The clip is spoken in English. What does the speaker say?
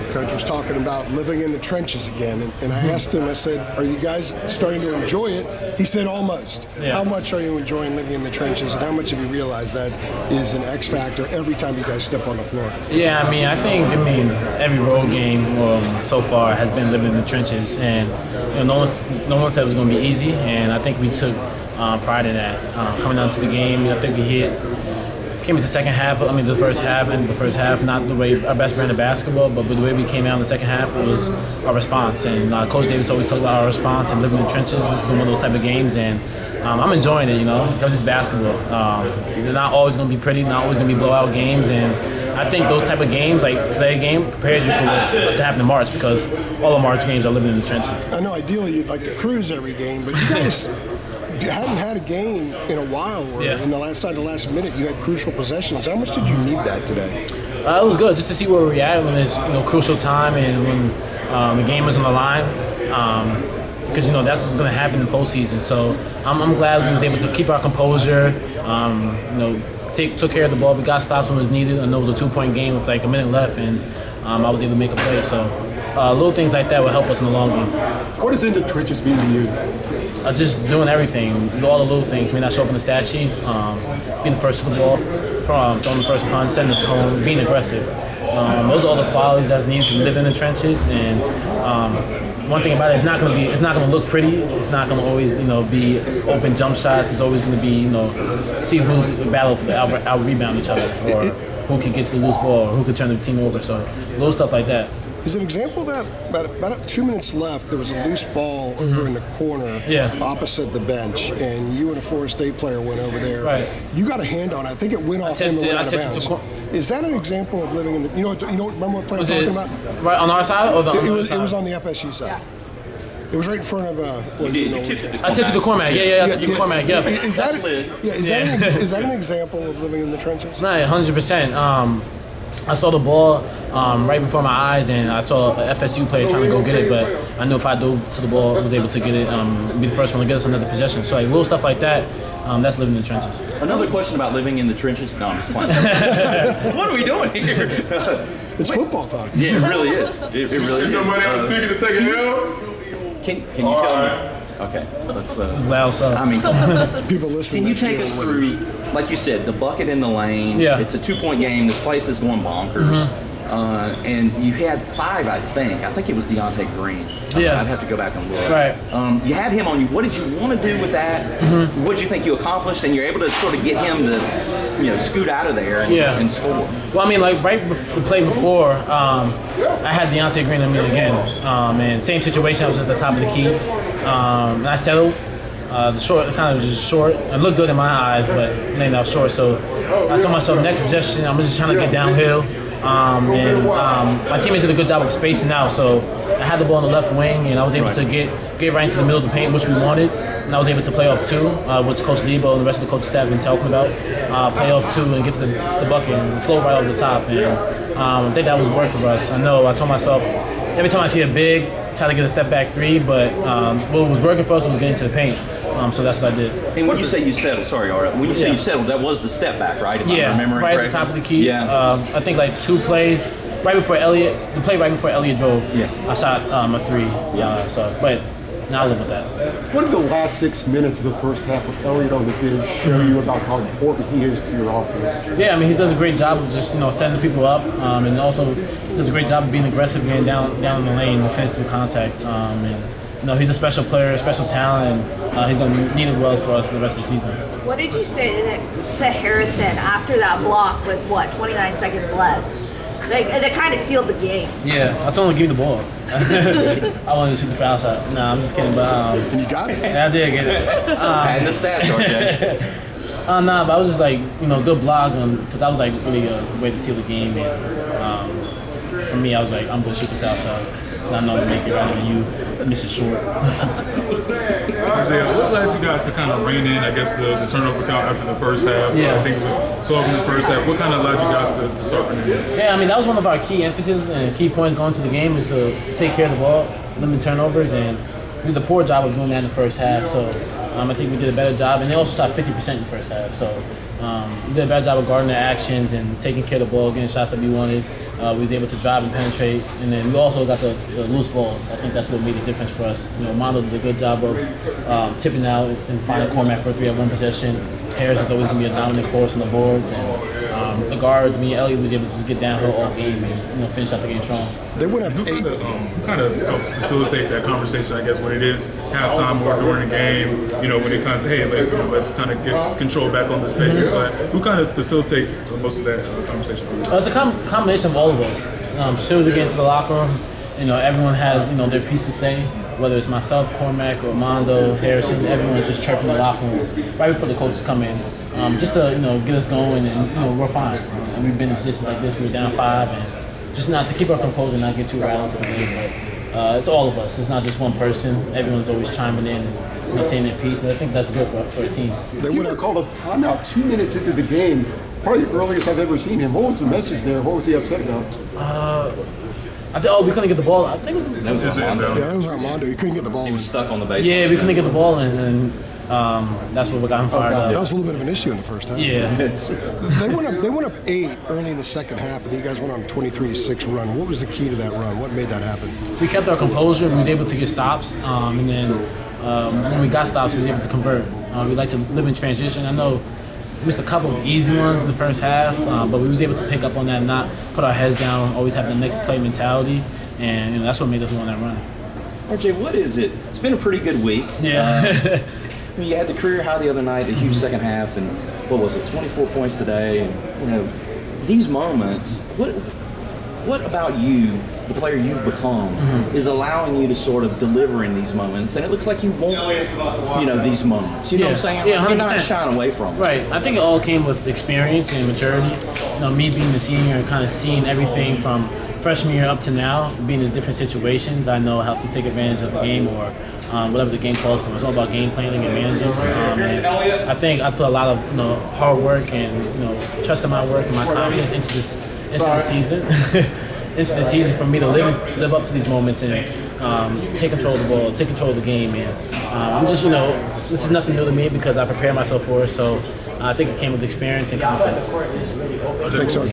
coach was talking about living in the trenches again, and I asked him, I said, are you guys starting to enjoy it? He said almost. Yeah. How much are you enjoying living in the trenches, and how much have you realized that is an X factor every time you guys step on the floor? Yeah, I mean, every road game so far has been living in the trenches, and no one said it was going to be easy, and I think we took pride in that. Coming down to the game, I think we came into the second half, the first half, not the way our best brand of basketball, but the way we came out in the second half was our response. And Coach Davis always talked about our response and living in the trenches. This is one of those type of games, and I'm enjoying it, because it's basketball. They're not always going to be pretty, not always going to be blowout games, and I think those type of games, like today's game, prepares you for what's to happen in March, because all the March games are living in the trenches. I know ideally you'd like to cruise every game, but you guys hadn't had a game in a while where in the last minute you had crucial possessions. How much did you need that today? It was good just to see where we're at when it's crucial time and when the game is on the line. Because that's what's going to happen in the postseason. So I'm glad we was able to keep our composure. Took care of the ball. We got stops when it was needed. I know it was a 2-point game with like a minute left, and I was able to make a play. So little things like that will help us in the long run. What does in the trenches mean to you? Just doing everything, all the little things. Not show up in the stat sheets, being the first to the ball, throwing the first punch, setting the tone, being aggressive. Those are all the qualities that's needed to live in the trenches. And one thing about it, it's not going to look pretty. It's not going to always, be open jump shots. It's always going to be, see who battle for the out rebound each other, or who can get to the loose ball, or who can turn the team over. So little stuff like that. Is an example that about 2 minutes left, there was a loose ball over in the corner opposite the bench, and you and a Florida State player went over there. Right. You got a hand on it. I think it went off him and went out of bounds. Is that an example of living in the? You know, remember what player I'm talking about? Right on our side, or it was on the FSU side. It was right in front of. I tipped the corner. Yeah, I tipped the corner. Yeah. Is that an example of living in the trenches? No, 100%. I saw the ball right before my eyes, and I saw an FSU player trying to go get it, but I knew if I dove to the ball, I was able to get it, be the first one to get us another possession. So little stuff like that, that's living in the trenches. Another question about living in the trenches? No, I'm just playing. What are we doing here? It's football talk. Yeah, it really is. It really is. Somebody on the ticket to take a L? Can you tell me? Okay, let's. Well, so people listening. Can you take us through, like you said, the bucket in the lane? Yeah. It's a 2-point game. This place is going bonkers. And you had 5, I think. I think it was Deontay Green. Yeah. I'd have to go back and look. Right. You had him on you. What did you want to do with that? What did you think you accomplished? And you're able to sort of get him to, scoot out of there and score. Well, the play before, I had Deontay Green on me again. And same situation. I was at the top of the key. And I settled. The short, kind of just short. It looked good in my eyes, but then I was short. So I told myself, next possession, I'm just trying to get downhill. My teammates did a good job of spacing out, so I had the ball on the left wing, and I was able to get right into the middle of the paint, which we wanted. And I was able to play off 2, which Coach Lebo and the rest of the coaching staff have been talking about. Play off 2 and get to the bucket and flow right over the top. And I think that was work for us. I told myself, every time I see a big, try to get a step back 3, but what was working for us was getting to the paint. So that's what I did. And when you say you settled, sorry, Ara, when you say you settled, that was the step back, right? If I'm remembering right correctly? at the top of the key. Yeah. I think 2 plays right before Elliott. The play right before Elliott drove. Yeah. I shot a 3. But now I live with that. What did the last 6 minutes of the first half with Elliott on the bench show you about how important he is to your offense? Yeah, he does a great job of just setting people up, and also does a great job of being aggressive, getting down in the lane and finish through contact. He's a special player, a special talent, and he's going to be needed well for us the rest of the season. What did you say to Harrison after that block with 29 seconds left? That kind of sealed the game. Yeah, I told him to give me the ball. I wanted to shoot the foul shot. Nah, I'm just kidding, but you got it. I did get it. Had the stats, RJ. But I was just good block, because I was really a way to seal the game. And for me, I was I'm going to shoot the foul shot. And I know I'm going to make it rather than you miss it short. What led you guys to kind of rein in, the turnover count after the first half? Yeah. I think it was 12 in the first half. What kind of led you guys to start reining in? Yeah, that was one of our key emphasis and key points going to the game is to take care of the ball, limit turnovers, and we did a poor job of doing that in the first half. So I think we did a better job, and they also shot 50% in the first half. So we did a better job of guarding their actions and taking care of the ball, getting shots that we wanted. we was able to drive and penetrate, and then we also got the loose balls. I think that's what made the difference for us. Mondo did a good job of tipping out and finding Cormac for a 3 at 1 possession. Harris is always going to be a dominant force on the boards, and the guards, me and Elliott was able to just get downhill all game and finish out the game strong. They went up Who 8. kind of helps facilitate that conversation, I guess, when it is halftime or during the game, when it comes, hey, let's kind of get control back on the spaces. Who kind of facilitates most of that conversation? It's a combination of all of us. Soon as we get into the locker room, everyone has, their piece to say, whether it's myself, Cormac, or Mondo, Harrison, everyone's just chirping the locker room right before the coaches come in, just to, get us going, and we're fine. And we've been in positions like this, we were down 5, and just not to keep our composure and not get too rattled into the game. But it's all of us. It's not just one person. Everyone's always chiming in and saying their piece, and I think that's good for a team. They would have called a timeout 2 minutes into the game. Probably the earliest I've ever seen him. What was the message there? What was he upset about? I think, we couldn't get the ball. I think it was. That was Armando. Yeah, that was Armando. He couldn't get the ball. He was stuck on the baseline. Yeah, we couldn't get the ball, and that's what got him fired up. That was a little bit of an issue in the first half. Yeah. They went up 8 early in the second half, and you guys went on a 23-6 run. What was the key to that run? What made that happen? We kept our composure. We was able to get stops, and then when we got stops, we was able to convert. We like to live in transition. I know we missed a couple of easy ones in the first half, but we was able to pick up on that, and not put our heads down, always have the next play mentality, and that's what made us win that run. RJ, what is it? It's been a pretty good week. Yeah. You had the career high the other night, the huge second half, and what was it, 24 points today? And, these moments, what about you, the player you've become, is allowing you to sort of deliver in these moments? And it looks like you want, these moments. You know what I'm saying? Yeah, you're not 100%. shying away from it. Right. I think it all came with experience and maturity. Me being the senior and kind of seeing everything from freshman year up to now, being in different situations, I know how to take advantage of the game or whatever the game calls for. It's all about game planning and managing. And I think I put a lot of hard work and trust in my work and my confidence into the season. Into the season for me to live up to these moments and take control of the ball, take control of the game. And I'm just this is nothing new to me because I prepare myself for it. So I think it came with experience and confidence. Thanks,